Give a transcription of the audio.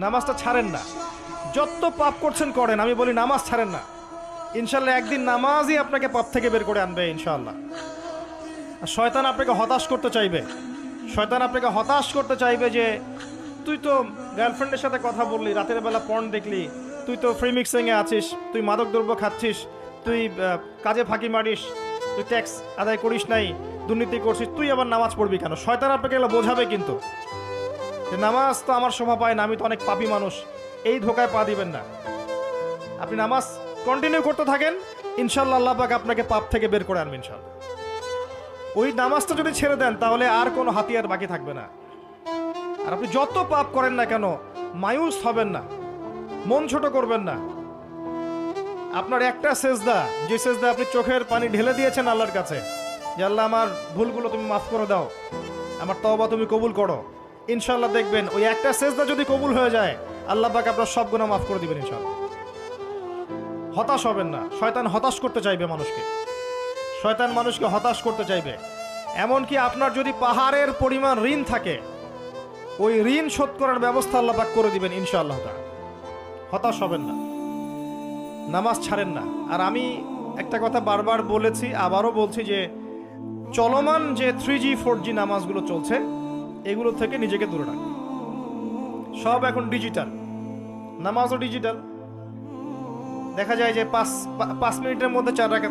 নামাজটা ছাড়েন না। যত পাপ করছেন করেন, আমি বলি নামাজ ছাড়েন না। ইনশাল্লাহ একদিন নামাজই আপনাকে পাপ থেকে বের করে আনবে ইনশাআল্লাহ। আর শয়তান আপনাকে হতাশ করতে চাইবে, শয়তান আপনাকে হতাশ করতে চাইবে যে তুই তো গার্লফ্রেন্ডের সাথে কথা বললি, রাতের বেলা পর্ন দেখলি, তুই তো ফ্রি মিক্সিংয়ে আছিস, তুই মাদক দ্রব্য খাচ্ছিস, তুই কাজে ফাঁকি মারিস, তুই ট্যাক্স আদায় করিস নাই, দুর্নীতি করছিস, তুই আবার নামাজ পড়বি কেন? শয়তান আপনাকে এগুলো বোঝাবে কিন্তু যে নামাজ তো আমার শোভা পায় না, আমি তো অনেক পাপী মানুষ। এই ধোকায় পা দিবেন না। আপনি নামাজ কন্টিনিউ করতে থাকেন, ইনশাল্লাহ আল্লাহ পাক আপনাকে পাপ থেকে বের করে আনবেন ইনশাল্লাহ। ওই নামাজটা যদি ছেড়ে দেন তাহলে আর কোনো হাতিয়ার বাকি থাকবে না। আর আপনি যত পাপ করেন না কেন মায়ুস হবেন না, মন ছোট করবেন না। আপনার একটা সেজদা, যে সেজদা আপনি চোখের পানি ঢেলে দিয়েছেন আল্লাহর কাছে, যে আল্লাহ আমার ভুলগুলো তুমি মাফ করে দাও, আমার তওবা তুমি কবুল করো, ইনশাল্লাহ দেখবেন ওই একটা সেজদা যদি কবুল হয়ে যায় আল্লাহ পাক আপনার সব গুনাহ মাফ করে দিবেন ইনশাল্লাহ। হতাশ হবেন না। শয়তান হতাশ করতে চাইবে মানুষকে, শয়তান মানুষকে হতাশ করতে চাইবে। এমনকি আপনার যদি পাহাড়ের পরিমাণ ঋণ থাকে, ওই ঋণ শোধ করার ব্যবস্থা আল্লাহ পাক করে দিবেন ইনশাআল্লাহ তাআলা। হতাশ হবেন না, নামাজ ছাড়েন না। আর আমি একটা কথা বারবার বলেছি, আবারও বলছি যে চলমান যে 3G 4G নামাজগুলো চলছে এগুলো থেকে নিজেকে দূরে রাখুন। সব এখন ডিজিটাল, নামাজও ডিজিটাল। দেখা যায় যে 5 মিনিটের মধ্যে 4 রাকাত